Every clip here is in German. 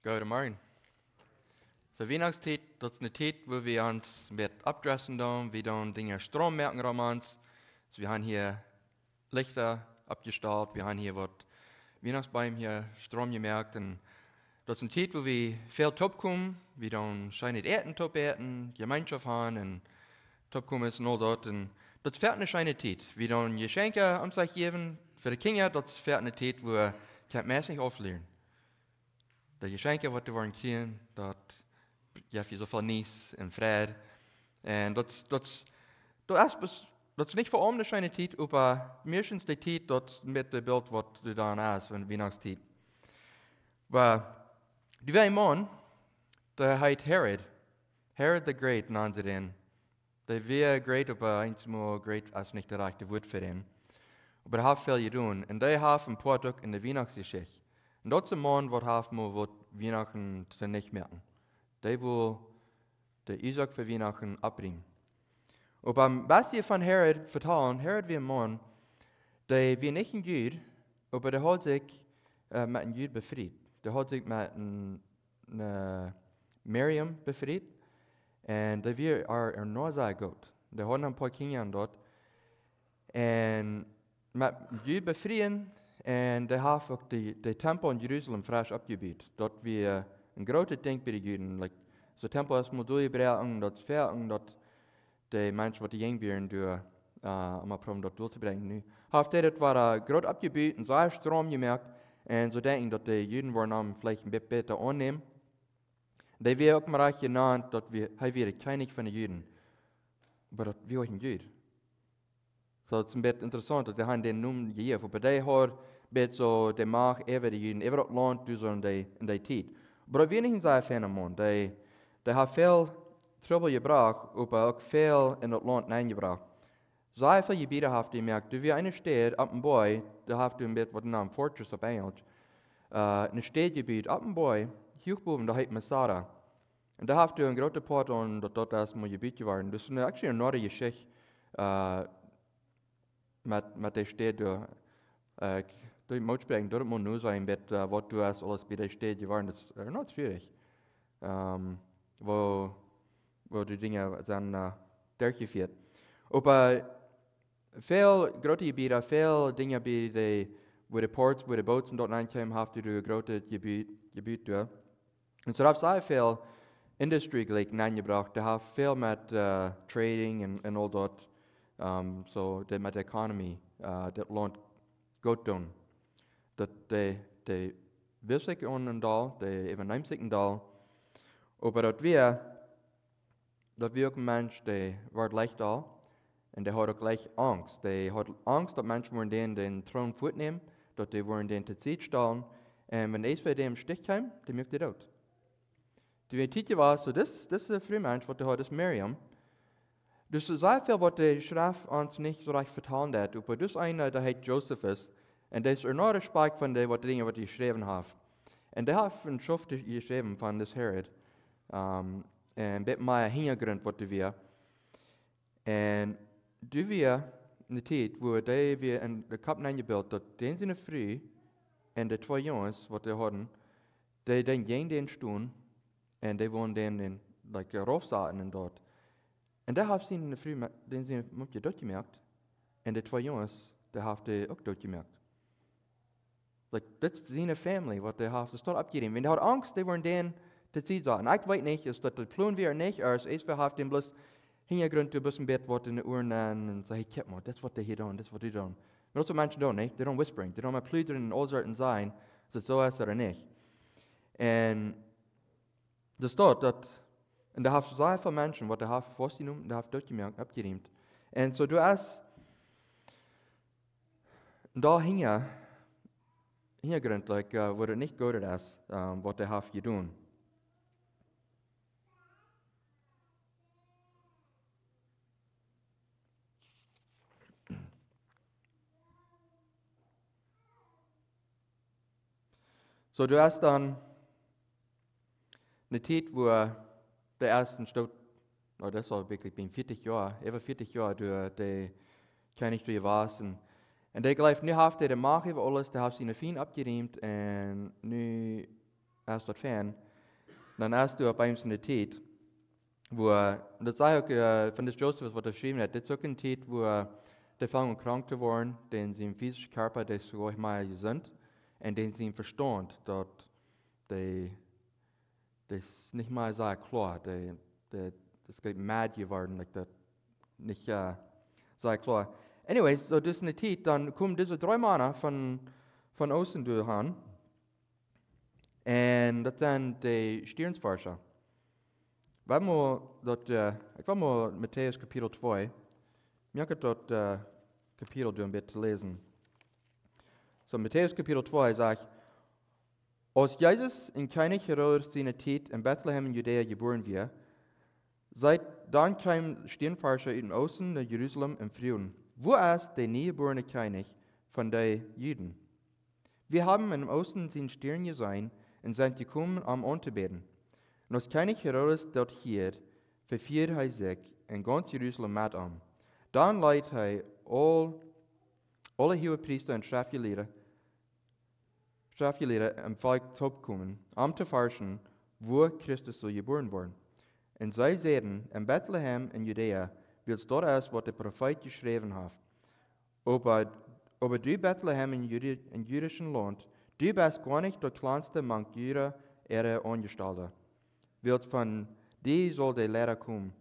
Guten Morgen. So Weihnachtszeit, das ist eine Zeit, wo wir uns mit abdressen, wir dann Dinge Strom merken um uns. So, wir haben hier Lichter abgestellt, wir haben hier was Weihnachtsbaum hier Strom gemerkt. Und das ist eine Zeit, wo wir viel top kommen, wir dann scheinen Eten top eten, Gemeinschaft haben und top kommen ist und all das. Und das fährt eine scheine Zeit. Wir dann Geschenke am sich geben, für die Kinder, das fährt eine Zeit, wo wir mäßig auflernen. Die Geschenke, die wir kriegen, das geeft je zoveel nieuws en vrede. En dat is niet voor om de schijne tijd, maar meestens de tijd dat met de beeld wat er dan is, van Weihnachtstijd. Maar die wij man, der heet Herod. Herod the Great namen ze den. Der wäre great, aber eins more great als nicht der rechte Wort für den. Aber er hat viel gedaan. En der hat ein paar Tage in der Weihnachtsgeschichte. Und dat is een man, wat hat mo wat Weihnachten zu nicht merken. Der will der Isaac für Weihnachten abbringen. Aber was ihr von Herod vertrauen, Herod wie ein Mann, der wie nicht ein Jude, aber der hat sich mit einem Jude befreit. Der hat sich mit einer Miriam befreit. Und der war nur sehr gut. Der hat ein paar Kinder dort. Und mit einem Jude befreien, und der hat auch die Tempel in Jerusalem frisch abgebaut. Dort wir ein großes Ding bei den Juden. Like, so Tempel ist mal durchbringen, das fertig, dass die Menschen, die jung werden, um probieren, das durchzubringen. Nu, hat das war groß abgebaut und sehr Strom gemerkt. Und so denken, dass die Juden wollen vielleicht ein bisschen besser annehmen. Die werden auch mal genannt, dass wir König von den Juden. Aber das wir auch ein Jude. So, es ist ein bisschen interessant, dass die den Namen gegeben. Aber die hat so die Macht über die Juden, über das Land, so in der Zeit. Aber wir nicht sehr Fan Mann. Die hat viel Trouble gebracht, aber auch viel in das Land hineingebracht. Sehr viele Gebiete haben die gemerkt, du wie eine Stadt, ab dem Boy, da hast du ein bisschen, was den Namen Fortress auf Englisch, ein Städtgebiet, ab dem Boy, hochboven, da heißt Masada. Und da hast du ein großer Part und dort ist mein Gebiet geworden. Das ist actually eine neue Geschichte mit der Stadt. Du musst sprechen, dort muss nur sein, was du hast alles bei der Stadt geworden. Das ist nicht schwierig. Wo die Dinge dann durchgeführt. Aber viele große Gebiete, viele Dinge, wo die Ports, wo die Boote dort reinkommen, hast du ein großes Gebiet durch. Und so hat sehr viel Industrie gleich hineingebracht. Da hat viel mit Trading und all dort, so mit der Economy, das Land gut tun. Dat die wissig und da, die übernehmsigen da, aber dat wir auch ein Mensch, der wird leicht da, und der hat auch gleich Angst. Der hat Angst, dass Menschen wollen den Thron fortnehmen, dass die wollen den zur Zeit stellen, und wenn es für den Stich kommt, dann mögt er out. Die Titel war so, das ist ein Frühmensch, was der hat, das ist Miriam. Das ist sehr viel, was die Schrift uns nicht so recht vertan hat, aber das eine, der heißt Josephus, und das ist nur ein Speck von den Dingen, was die geschrieben haben. Und der hat eine Schrift geschrieben von das Herod, und ein bisschen mehr Hintergrund, was wir. Und du wir in der Zeit, wo wir in der Kappen eingebildet, dass den sind früh, und die zwei Jungs, was die hatten, die dann gegen den stehen, und die wollen den raufsaten dort. Und da haben sie in der Früh, den sie durchgemerkt, und die zwei Jungs, die haben die auch durchgemerkt. Das ist seine Familie, was die haben, das ist dort abgegeben. Wenn die hat Angst, die wollen den zur Zeit sagen. Ich weiß nicht, ist das Plan wir nicht, als wir haben den bloß Hintergrund, du bist ein Bett, was in den Ohren und sagen, hey, guck mal, das ist was die hier tun, das ist was die tun. Aber so Menschen tun nicht, die tun whispering, die tun mal plüdern und all sorten sein, dass es so ist oder nicht. Und das ist dort, und da hast du sehr viele Menschen, was die haben vorgenommen, die haben durchgemerkt, abgegeben. Und so du hast, da Hintergrund, wo das nicht gut ist, was die haben getan. So, du hast dann eine Zeit, wo der ersten Stadt, das war wirklich 40 Jahre, über 40 Jahre, die König du warst. Und der gleich, nu hat der Macht über alles, der hat seine Feinde abgeräumt, und nu hast dort fern, dann hast du auf einem so eine Zeit, wo, das sei auch von des Joseph, was er geschrieben hat, das ist auch eine Zeit, wo die fangen krank zu werden, denn sie im physischen Körper, das so mal sind, und den sie verstehen, dort, die, das nicht mal so klar, das geht mad geworden, like das nicht so klar. Anyways, so das ist eine Zeit, dann kommen diese 3 Männer von außen durch an, und das sind die Stirnsforscher. Ich will mal Matthäus Kapitel 2, mir kann dort Kapitel ein bisschen lesen. So, Matthäus Kapitel 2 sagt, als Jesus in König Herodes seine Zeit in Bethlehem in Judäa geboren wird, seit dann kam Stirnforscher in Osten nach Jerusalem im Frühen. Wo ist der neugeborene König von den Juden? Wir haben im Osten den Stirn gesehen und sind gekommen, um anzubeten. Und als König Herodes dort hier, verfiert er sich in ganz Jerusalem mit an. Dann leitet er alle Hohepriester und Schriftgelehrten im Volk zusammenkommen, um zu forschen, wo Christus soll geboren werden. Und sie sagten, in Bethlehem in Judäa wird es dort aus, was der Prophet geschrieben hat. Aber du Bethlehem in jüdischen Land, du bist gar nicht der kleinste Mann ihrer Angestellten. Wird von dir soll der Lehrer kommen,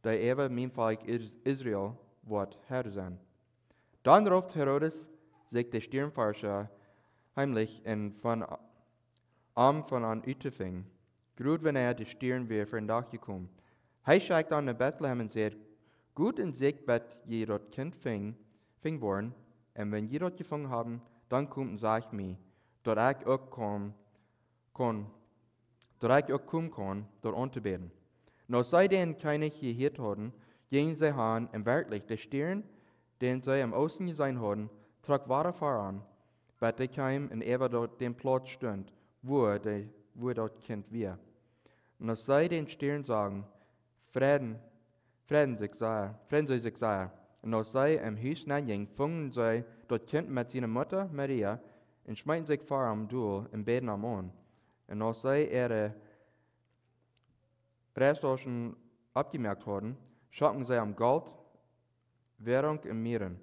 der ever mein Volk Israel wird Herr sein. Dann ruft Herodes sich der Stirnforscher heimlich und von an Utefing, gut wenn die Stirn wäre für ein Dach gekommen. Er steigt dann nach Bethlehem und sagt, gut in sich wird je dort Kind fing worden, und wenn je dort gefangen haben, dann kommt und sagt mir, dort ich auch kommen kann, dort anzubeten. Noch sei den König gehört haben, gingen sie an, und wirklich, der Stirn, den sie am Osten gesehen haben, trug weiter voran, bis der kam und dort den Platz stund, wo dort Kind war. Und als sie den Stirn sagen, Frieden soll sich sagen. Und als sie im Haus hineingingen, fingen sie dort Kind mit seiner Mutter Maria und schmeißen sich vor am Duel und beten am an. Und als sie ihre Ressourcen abgemerkt hatten, schauten sie am Gold, Währung und Mieren.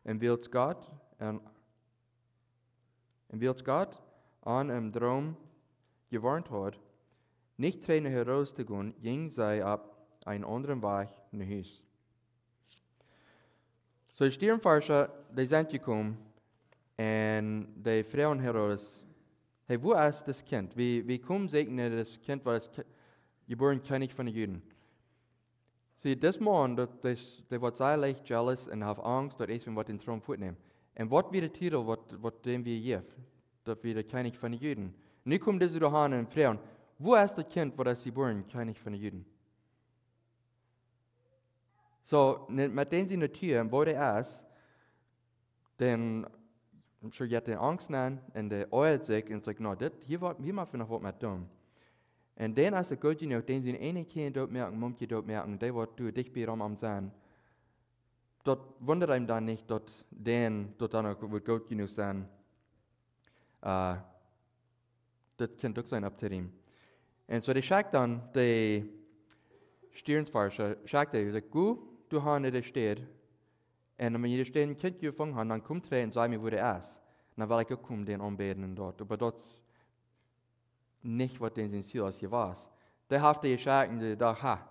Und wills Gott an im Traum gewarnt hat, nicht Tränen herauszugehen, gingen sie ab einen anderen Weg nach Haus. So die Stirnforscher, die sind gekommen und die Frauen Herodes, hey, wo ist das Kind? Wie kommen sie in das Kind, weil das geboren König von den Juden? Sie, das Mann, der wird sehr leicht jealous und hat Angst, dass er den Thron fortnehmen. Und was wird der Titel, was dem wir geben? Das wird der König von den Juden. Nu kommen diese dahin und fragen, wo ist das Kind, das geboren König von den Juden? So, mit denen sie natürlich, wo der ist, dann hat er Angst an und der eilt sich und sagt, no, hier machen wir noch was mit dem. Und dann ist es gut genug, den sie eine Kind dort merken, Mumke dort merken, der wird du dich bei am sein. Dort wundert ihm dann nicht, dass dann auch wird gut genug sein. Das kann doch sein, ab zu ihm. Und so, der sagt dann, der Stirnsforscher, sagt sagt, gut, du hast nicht steht. Und wenn ihr steht ein Kind gefangen hat, dann kommt er und sagt mir, wo der ist. Dann will ich auch kommen, den anbeten dort. Aber dort nicht, was den Ziel ist, hier war. Der hat die gesagt und der dachte,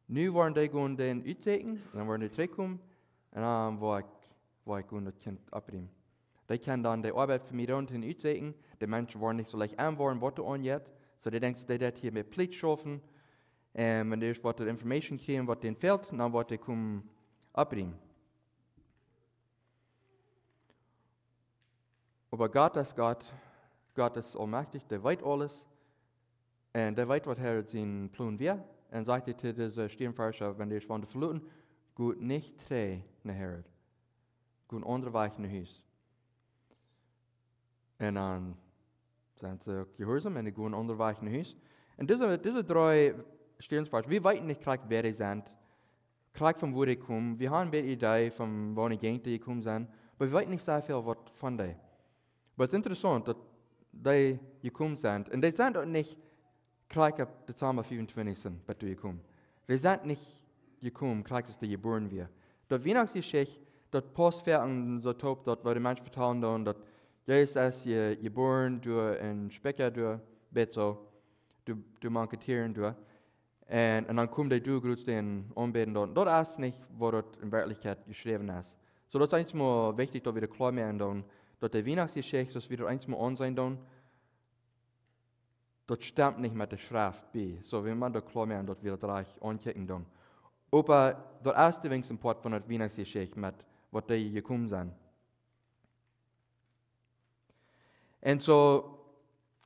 nu wollen die gehen den uitzetten, dann wollen die zurückkommen, und dann war ich gehen das Kind abbringen. Die können dann die Arbeit für mich unten uitzetten, die Menschen wollen nicht so leicht anwollen, was du anjet, so die denken, die das hier mit Pflicht schaffen, und wenn die was die Information kriegen, was denen fehlt, dann wird die kommen abbringen. Aber Gott ist allmächtig, der weiß alles, und der weiß, was er sein Plan wird, und sagte zu dieser Stirnforscher, wenn die von verloren, gut nicht drei nach Herod, gut andere Weg nach Haus. Und dann sind sie gehorsam und die gehen andere Weg nach Haus. Und diese 3 Stirnforscher, wir wissen nicht, wer die sind, von wo die kommen, wir haben eine Idee, von wo die Gegend die gekommen sind, aber wir wissen nicht sehr viel von denen. Aber es ist interessant, dass die gekommen sind. Und die sind auch nicht gleich ab der Psalm 25 sind, bei du gekommen. Die sind nicht gekommen, gleich als die geboren wir. Dort Weihnachtsgeschichte, dort Postferien so top, dort wo die Menschen vertrauen, dort Jesus ist geboren, durch ein Specker, durch Betzo, durch manche Tieren, durch. Und dann kommt die du grüßt den anbeten dort. Dort ist nicht, wo dort in Wirklichkeit geschrieben ist. So, das ist eins mal wichtig, dass wir da klar machen, dass die Weihnachtsgeschichte, dass wir dort eins mal ansehen, das stimmt nicht mit der Schrift bei. So, wir müssen da klar machen, dass wir das anchecken. Aber das ist übrigens ein Part von der Weihnachtsgeschichte, mit was die gekommen sind. Und so,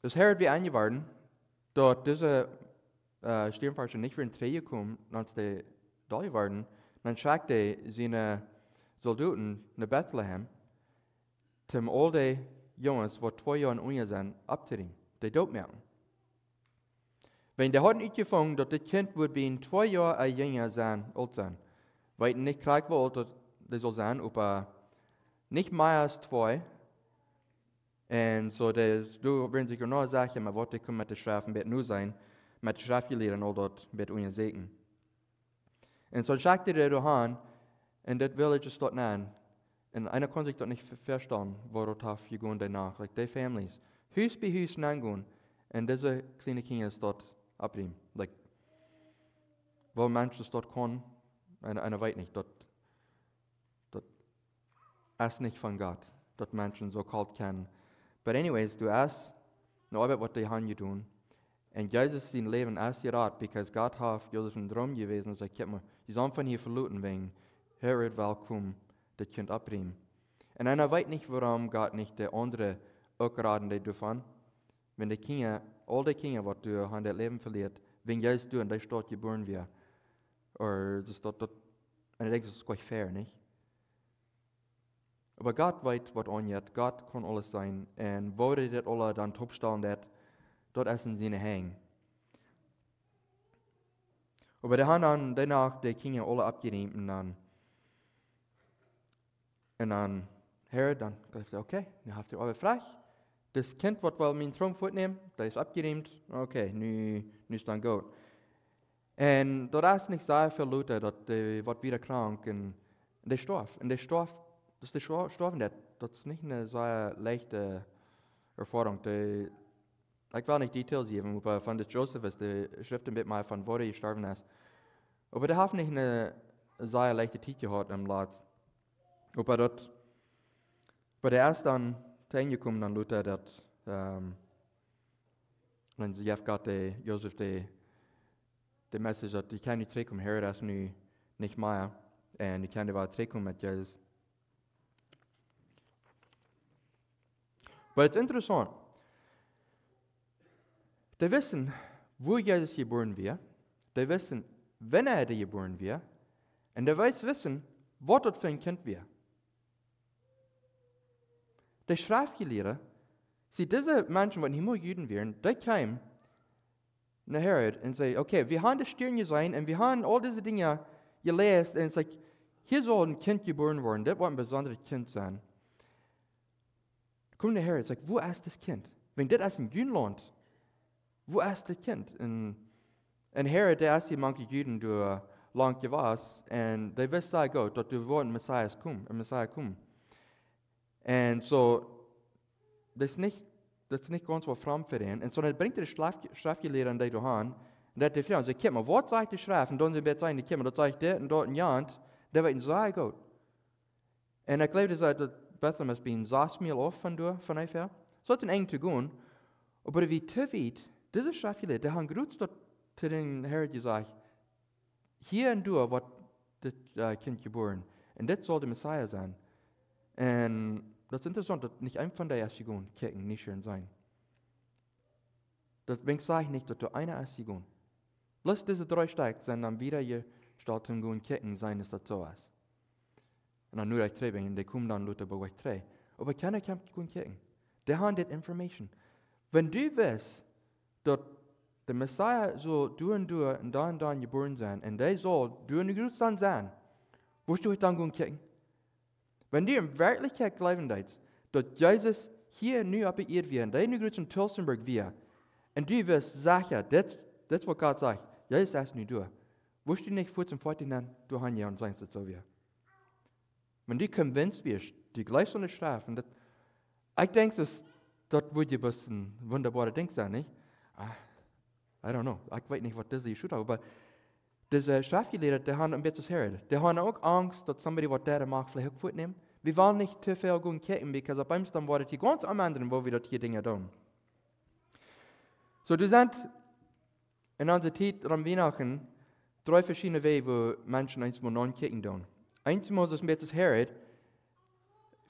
das Herr wie eingeworden, dass diese Stirnforscher nicht für ein Dreh gekommen, als die da waren, dann schickte seine Soldaten nach Bethlehem, um all die Jungs, die 2 Jahre unter sind, abzunehmen, die dort merken. Wenn die hatten uitgefangen, dass das Kind wird binnen 2 Jahre jünger sein, alt sein, weil nicht gleich wie alt das soll sein, aber nicht mehr als 2. Und so, du werden sich genau sagen, was die kommen mit der Strafe wird nur sein, mit der Strafgelehrten all dort wird uns segnen. Und so schickte der dahin, und das Village ist dort an. Und einer konnte sich dort nicht verstehen, wo dort auf gegangen danach, like die Families. Haus bei Haus hingehen, und diese kleine Kinder ist dort abnehmen. Like, wo Menschen dort kommen, einer weiß nicht, dort ist nicht von Gott, dort Menschen so kalt kennen. But anyways, du hast eine Arbeit, was die haben tun. Und Jesus sein Leben ist gerat, because Gott hat Jesus ein Traum gewesen und sagt, die sollen von hier verluten, wegen Herod will kommen, das Kind abnehmen. Und einer weiß nicht, warum Gott nicht der andere auch geraten, die davon, wenn die Kinder, all die Kinder, was du an das Leben verliert, wenn Jesus du und die Stadt geboren wird, oder das dort, und ich denke, das ist gleich fair, nicht? Aber Gott weiß, was angeht. Gott kann alles sein. Und wo die das alle dann topstellen, dort ist in seine Hängen. Aber die haben dann danach die Kinder alle abgenommen und dann Herr, dann gesagt, okay, ihr habt ihr aber frei. Das Kind, was will meinen Thron fortnehmen, das ist abgenommen. Okay, nu ist dann gut. Und dort ist nicht sehr viel Leute, dass die wird wieder krank und die starb. Und die starb. Das ist die Strafen, das ist nicht eine sehr leichte Erfahrung. Ich will nicht Details geben, aber von der Joseph ist die Schrift ein bisschen mal von wo er gestorben ist. Aber die haben nicht eine sehr leichte Zeit gehabt im Latz. Aber dort, bei der ist dann reingekommen, dann Luther, dass, dann Jeff Gott, Joseph, die Message, dass die kann nicht zurückkommen, Herr, das ist nu nicht mehr. Und die kann die war zurückkommen mit Jesus. Aber es ist interessant. Die wissen, wo Jesus geboren wird. Die wissen, wenn er geboren wird. Und die wissen, was das für ein Kind wird. Die Schriftgelehrten, diese Menschen, die immer Juden wären, die kamen nach Herod und sagten, okay, wir haben die Stirn gesehen und wir haben all diese Dinge gelesen. Und es sagt, hier soll ein Kind geboren werden. Das wird ein besonderes Kind sein. Kommt der Herr und sagt, wo ist das Kind? Wenn das ist ein Judenland, wo ist das Kind? Und Herr, der ist die manche Juden, die lang gewesen, und die wissen sehr gut, dass du ein Messiah kommen. Und so, das ist nicht ganz so fremd für ihn. Und so, dann bringt er die Schriftgelehrten, die du hast, und der hat fragen, sagt, mal, was sagt die Schrift? Und dann sind wir sagen, das sagt der und dort ein Jahr, der wird sehr gut. Und ich glaube, dass Bethlehem ist ein 6 Mil auf von ungefähr. So hat es eng zu gehen. Aber wie zu weit, diese Schriftgelehrten, die haben gerührt zu den Herren gesagt, hier und da wird das Kind geboren. Und das soll der Messiah sein. Und das ist interessant, dass nicht ein von der ersten gehen, kicken, nicht schön sein. Deswegen sage ich nicht, dass du einer erst gehen. Bloß diese 3 Stück sind dann wieder gestartet und gehen kicken, sein, dass das so ist. Und dann nur euch 3 bringen, die kommen dann Leute bei euch 3. Aber keiner kann gehen kicken. Die haben die Information. Wenn du weißt, dass der Messiah soll du und dann geboren sein, und der soll du und du dann sein, wirst du dann gehen kicken? Wenn du in Wirklichkeit glauben willst, dass Jesus hier nu op eerd weer, en die nu groot in Tulsenburg weer, en du wirst sagen, das was Gott sagt, ja, ist das nicht du. Wusst du nicht, 14 dann, du hast ja und sagst das so wie. Wenn du convinced wirst, die gleich so eine Strafe, und ich denke, das würde ein bisschen ein wunderbarer Ding sein, nicht? I don't know, ich weiß nicht, was das ist, aber diese Strafgelehrer, die haben ein bisschen Herod. Die haben auch Angst, dass somebody was der macht, vielleicht auch fortnehmen. Wir wollen nicht zu viel gehen kicken, weil auf einmal dann war das ganz am anderen, wo wir das hier Dinge tun. So, du sind in unserer Zeit am Weihnachten 3 verschiedene Wege, wo Menschen einmal non-kicken tun. Einmal ist mit Herod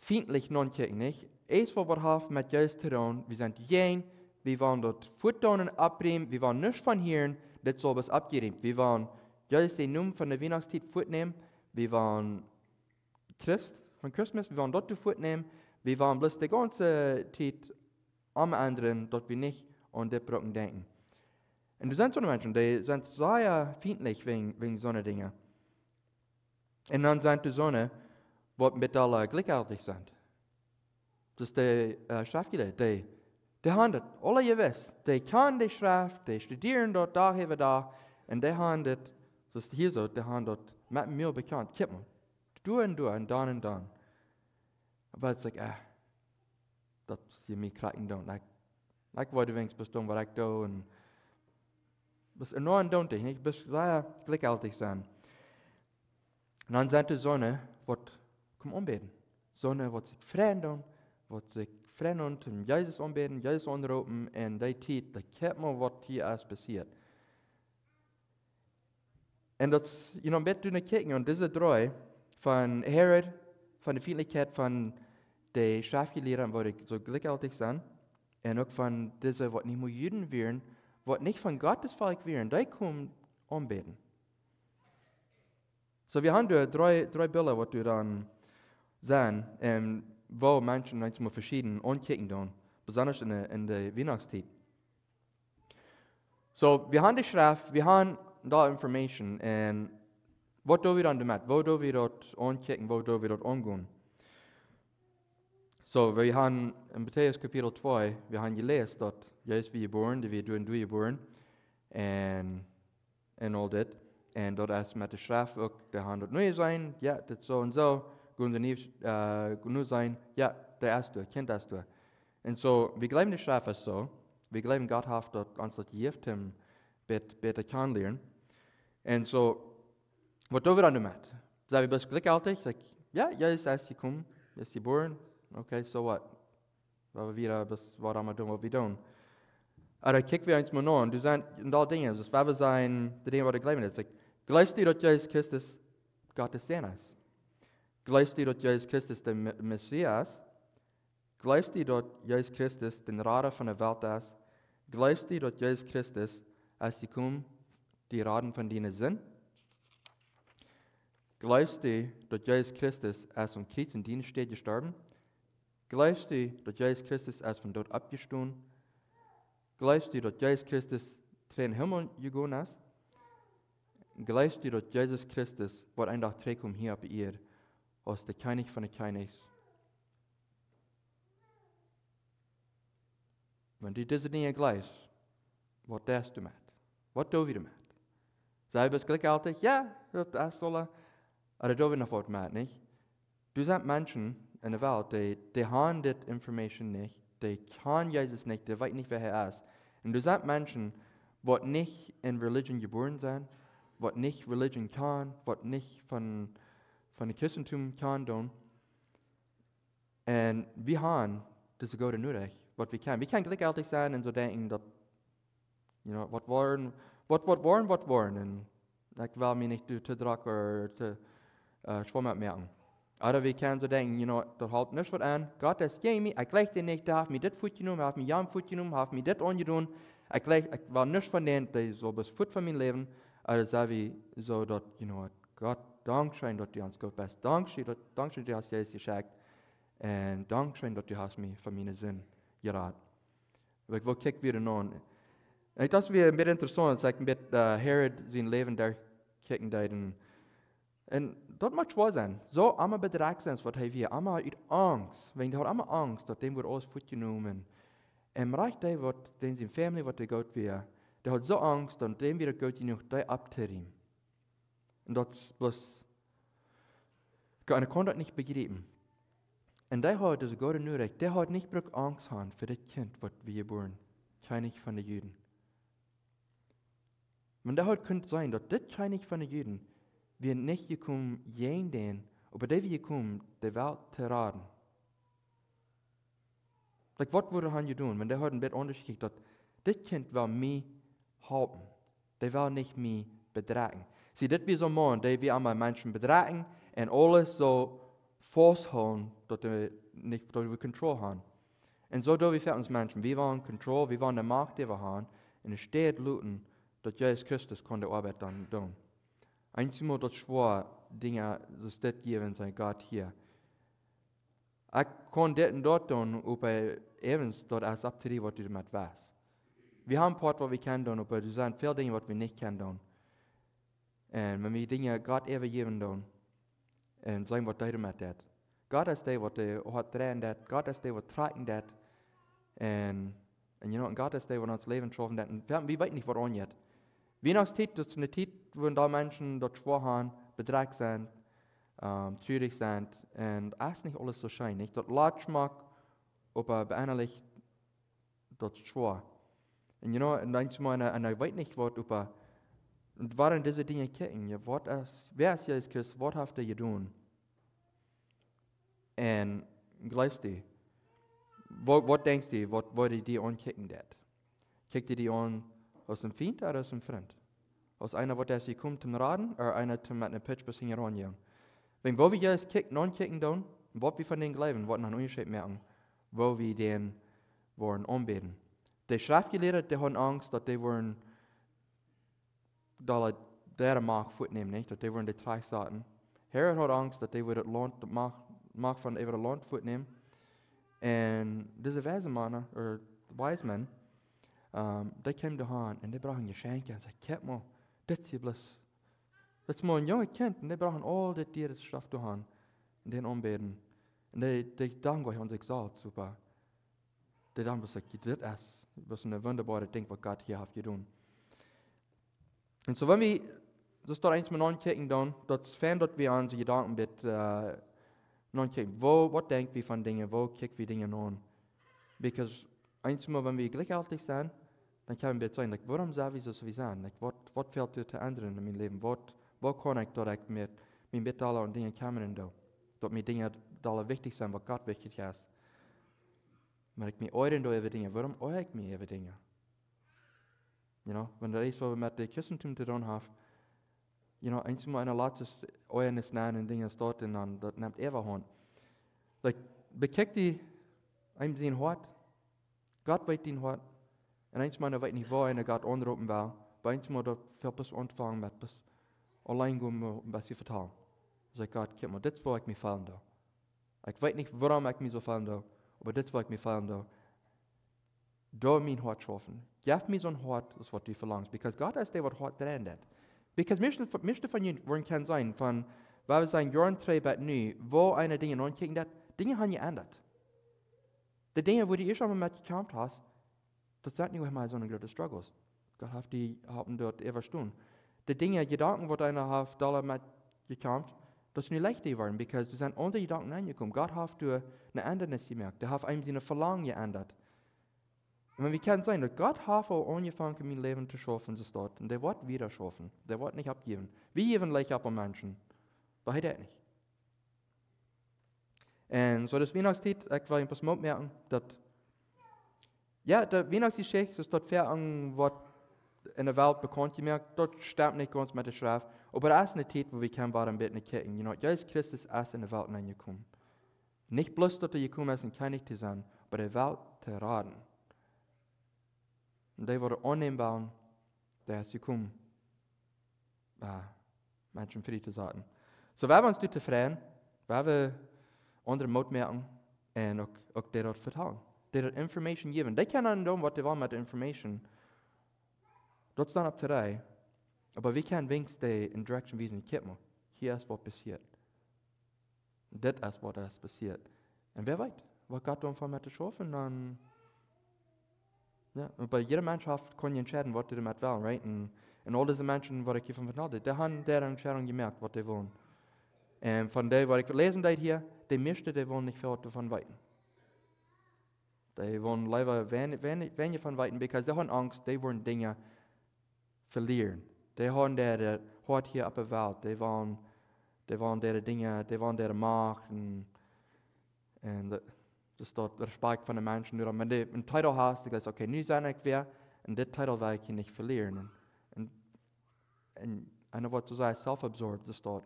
feindlich non-kicken, nicht? Eins, was wir haben mit Jesus zu tun, wir sind jung, wir wollen dort Fortdonen abbringen, wir wollen nichts von hier, das soll was abgeben. Wir wollen Jesus den Namen von der Weihnachtszeit fortnehmen, wir wollen von Christmas, wir wollen dort fortnehmen, wir wollen bloß die ganze Zeit am anderen, dort wir nicht an die Brücken denken. Und du sind so Menschen, die sind sehr feindlich wegen so einer Dinge. Und dann sind die Sonne, die mit aller glücklich sind. Das ist die Strafgelehrer, die haben das alle gewiss. Die kennen die Schrift, die studieren dort, da, hier, da, und die haben das, das ist hier so, die haben das mit mir bekannt. Kipp mal, du und dann und dann. Aber es ist das ist mir kraken dann. Ich wollte wenigstens tun, was ich tue, und das enorm don't ich bis sehr glücklich sein. Und dann sind die Sonne, was kommt anbeten. Sonne, was sich freuen, was sich freuen und Jesus anbeten, Jesus anrufen, und die Zeit, da kennt man, was hier alles passiert. Und das, ein bisschen zu kicken, und diese 3, von Herod, von der Feindlichkeit von den Strafgelehrern, wo die so glücklich sind, und auch von diesen, was nicht mehr Juden wären, was nicht von Gottes Volk wären, die kommen anbeten. So, wir haben da 3 Bilder, was du dann sehen, wo Menschen manchmal verschieden ankicken tun, besonders in der Weihnachtszeit. So, wir haben die Schrift, wir haben da Information, und was tun wir dann damit? Wo tun wir dort ankicken, wo tun wir dort angehen? So, wir haben in Matthäus Kapitel 2, wir haben gelesen, dass Jesus wie geboren, die wir du geboren, und all das. Und dort ist mit der Schrift auch, der haben dort neu sein, ja, das so und so, gehen sie nicht genug sein, ja, der ist du, kennt das du. Und so, wir glauben, die Schrift ist so, wir glauben, Gott hat dort uns das gegeben, besser kennenlernen. Und so, was tun wir dann damit? Sagen wir bloß glücklich, ja, Jesus ist gekommen, ist geboren, okay, so what? Weil wir was haben wir tun, was wir tun. Aber kicken wir uns mal an, du sagst, in all Dingen, das war sein, die Dinge, was wir glauben, ist, glaubst du, dass Jesus Christus Gottes Sohn ist? Glaubst du, dass Jesus Christus der Messias? Glaubst du, dass Jesus Christus der Retter von der Welt ist? Glaubst du, dass Jesus Christus, als sie kommen, die Raten von denen sind? Glaubst du, dass Jesus Christus als vom Kreuz in Dienst steht gestorben? Glaubst du, dass Jesus Christus als von dort abgestanden? Glaubst du, dass Jesus Christus in den Himmel gegangen ist? Glaubst du, dass Jesus Christus, was ein Tag trägt, hier auf Erde, als der König von den Königs? Wenn du diese Dinge glaubst, was tust du damit? Was tun wir damit? Sei es glücklich? Ja, das soll aber tun wir noch was damit, nicht? Du sind Menschen in der Welt, die haben diese Information nicht, die kennen Jesus nicht, die wissen nicht, wer er ist. Und du sind Menschen, die nicht in Religion geboren sind, die nicht Religion kann, die nicht von dem Christentum kann tun. Und wir haben das gute nötig, was wir können. Wir können glücklich sein und so denken, dass, was waren. Und ich will mich nicht zu drack oder zu schwammen merken. Oder wir können so denken, das hält nicht was an. Gott ist gegen mich, ich gleich dir nicht, der hat mir das Foot genommen, hat mir ja Foot genommen, hat mir das angetan. Ich war nicht von denen, die so bis Foot von meinem Leben. Oder sage ich so, dass, Gott, Dankeschön, dass du uns gut bist. Dankeschön, dass du hast Jesus geschenkt. Und Dankeschön, dass du hast mich von meinen Sünden geraten. Ich will kicken wieder an. Das ist ein bisschen interessant, als ich mit Herod sein Leben da kicken. Und dat mag schwer sein. So allemaal bedrag zijn, wat hij weer. Allemaal uit angst. Want hij had allemaal angst, dat dem wordt alles voetgenomen. En reich die, wat, den zijn familie, wat hij gaat weer. Die had zo angst, dat dem weer gaat hij nog die abterien. En dat is bloß, en ik kon dat niet begrijpen. En die had dus Gott nodig. Die had niet brug angst gehad voor dit kind, wat we geboren. Kleinig van de Juden. Maar dat had kunnen zijn, dat dit kleinig van de Juden, wir nicht gekommen, jeden, aber der wir gekommen, die Welt zu raten. Like, was würde han doen? Wenn der hat ein bisschen anders gekriegt, dass das Kind will mich halten. Der will nicht mich bedragen. Sie, das wie so ein Mann, der wir einmal Menschen bedragen und alles so festhalten, dass wir nicht, dass wir Kontrolle haben. Und so do wir für uns Menschen, wir wollen Kontrolle, wir wollen die Macht, die wir haben, und es steht luten, dass Jesus Christus kann die Arbeit dann tun. Einmal das schwer Dinge, das das geben sein Gott hier. Ich kann das und dort tun, aber evens dort als ab zu dir, was du damit weißt. Wir haben ein paar, was wir können tun, aber es sind viele Dinge, was wir nicht können tun. Und wenn wir Dinge Gott geben tun, und sagen, was du damit tut. Gott ist der, was der hat dran tut. Gott ist der, was tragen tut. Und Gott ist der, was uns Leben schaffen tut. Und wir wissen nicht, was angeht. Wie noch Zeit, das ist eine Zeit, wo da Menschen dort schwach haben, bedrag sind, traurig sind, und es ist nicht alles so schön, nicht? Dort latsch mag, aber beeinlich dort schwach. Und und manchmal, und ich weiß nicht, was, aber, und waren diese Dinge kicken, ja, wer ist Jesus Christus, was habt ihr getan? Und glaubst du, was denkst du, was würde die ankicken dat? Kickt ihr die an aus dem Feind oder aus dem Freund? Aus einer, wo der sie kommt zum Raden, oder einer, der mit einer Pitch bis hingeranjagen? Wenn wo wir jetzt kicken, non-kicken tun, was wir von denen glauben, was einen Unterschied merken, wo wir den wollen anbeten. Die Schriftgelehrten, die haben Angst, dass die wollen, da der Macht fortnehmen, nicht? Dass die wollen die drei Staaten. Herr hat Angst, dass die das Land, Macht von über das Land fortnehmen. Und diese weise Männer, oder wise men, die kamen dahin und die brauchen Geschenke und sagten, guck mal, das hier bloß, das ist mal ein junger Kind und die brauchen all das dir, das schafft du haben, und den anbeten. Und die dachten gleich an sich selbst, super. Die dachten bloß, das ist eine wunderbare Ding, was Gott hier hat getan. Und so wenn wir das dort eins mal ankicken dann, das fängt dort wir an, so Gedanken mit, ankicken. Was denken wir von Dingen, wo kicken wir Dinge an? Because einmal, wenn wir gleichaltig sind, dann können wir sagen, like, warum sind wir so, wie wir sind? Like, was fällt dir zu ändern in meinem Leben? Was kann ich dort mit Mitteilen und Dingen kommen? Dass mir Dinge da wichtig sind, was Gott wichtig ist. Maar ik me oren door over dingen. Waarom oor ik me over dingen? Wenn er is wat we met de christentum te doen heeft, eens maar een laatste oren is na en dingen staat en dan dat neemt even hand. Bekijk die een zijn hart. God weet die hart. En eens maar weet niet waar en God onderroepen wil. Maar eens maar dat veel pas ontvangen met pas alleen gaan wat je vertellen. Zeg God, kijk maar, dit is waar ik me vallen doe. Ik weet niet waarom ik me zo vallen doe. Aber das, was ich mir fallen da, mein Hart schaffen. Gib mir so ein Hart, das was du verlangst. Because Gott ist der, was Hart dran hat. Because mischte von ihnen wollen kann sein, von, weil wir sagen, Jahren drei nu, wo eine Dinge non kicken dat, Dinge haben geändert. Die Dinge, wo die schon mal mit gekämpft hast, das sind nicht einmal so eine große Struggles. Gott hat die haben dort überstanden. Die Dinge, Gedanken, wo einer hat, da mit gekämpft, das ist nicht leicht geworden, because du sind unsere Gedanken angekommen. Gott hat eine Ändernis gemerkt. Der hat einem seine Verlangen geändert. Und wir können sagen, dass Gott hat auch angefangen, mein Leben zu schaffen, zu starten. Und der wird wieder schaffen. Der wird nicht abgeben. Wir geben leicht ab an Menschen. Aber er nicht. Und so das Weihnachtszeit, ich will ein paar Mal merken, dass, ja, der Weihnachtsgeschichte ist dort fair an, was in der Welt bekannt gemerkt, dort stimmt nicht ganz mit der Schrift. Aber das ist eine Zeit, wo wir kein ein bisschen kicken. Jesus Christus ist in der Welt hineingekommen. Nicht bloß, dass er gekommen ist, um König zu sein, aber der Welt zu raten. Und der wurde annehmbar, der ist gekommen, Menschen für die zu sagen. So, wir uns dort freuen, weil wir andere Mut merken und auch der dort vertrauen. Der dort Information geben. Die können tun, was die wollen mit der Information. Das ist dann ab zu dir. Aber wir können wenigstens in Direction wiesen, guck mal, hier ist was passiert. Das ist, was ist passiert. Und wer weiß, was Gott davon mit schaffen, dann, ja, und bei jeder Mannschaft kann ich entscheiden, was die damit wollen, right? Und all diese Menschen, die ich hier von vertelle, die haben deren Entscheidung gemerkt, was die wollen. Und von denen, was ich lesen hier, die meisten, die wollen nicht viel davon weiten. Die wollen lieber wenig von weiten, weil die haben Angst, die wollen Dinge verlieren. Die haben der Hort hier auf der Welt, die wollen der Dinge, die wollen der Macht und das dort Respekt von den Menschen. Wenn du einen Titel hast, du sagst, okay, nu sein ich wer, und den Titel will ich nicht verlieren. Und eine Wort zu sagen, selbstabsorbt, das dort.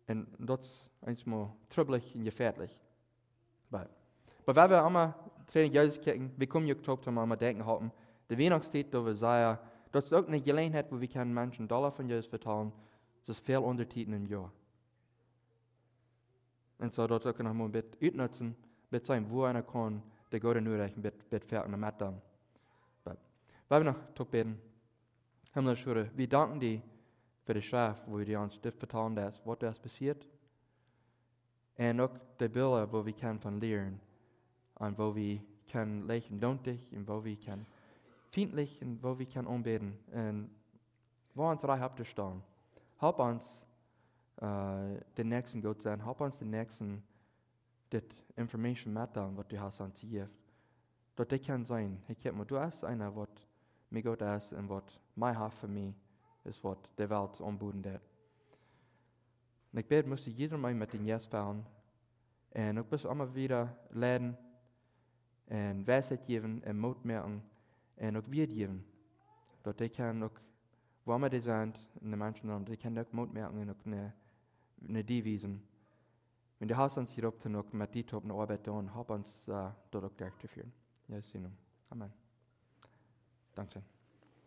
Und das ist manchmal trüblich und gefährlich. Aber wenn wir einmal Training Jesus kicken, wir kommen gekauft haben, einmal denken haben, die Weihnachtszeit, da wir sagen, das ist auch eine Gelegenheit, wo wir können Menschen Dollar von Jesus vertrauen, das ist viel Untertiteln im Jahr. Und so dort können wir ein bisschen utnutzen, ein bisschen sein, wo einer kann, der Gott nur ein bisschen fertig damit dann. Weil wir noch beten, Himmlischer Vater, wir danken dir für die Schrift, wo wir uns das vertrauen, was das passiert. Und auch die Bilder, wo wir können von lernen. Und wo wir können lächeln, dich, und wo wir können feindlich, und wo wir können umbeten. Und wo uns drei habt ihr stehen. Help uns, den nächsten Gott sein. Help uns den nächsten, das Information mitteilen, was du hast uns gegeben. Dort das kann sein, ich kenne du hast einer, was mir Gott ist, und was mein Haft für mich ist, was der Welt anbieten wird. Und ich bete, müsste jeder mal mit den Yes fahren. Und ich muss immer wieder lernen, und Weisheit geben, und Mut merken, und auch wir geben. Dort die kann auch, wo immer die sind, in den Menschen, die können auch Mut merken, und auch eine Devisen. Wenn du hast uns hier oben noch mit die Top eine Arbeit tun, hab uns dort auch zu führen. Ja, Amen. Danke schön.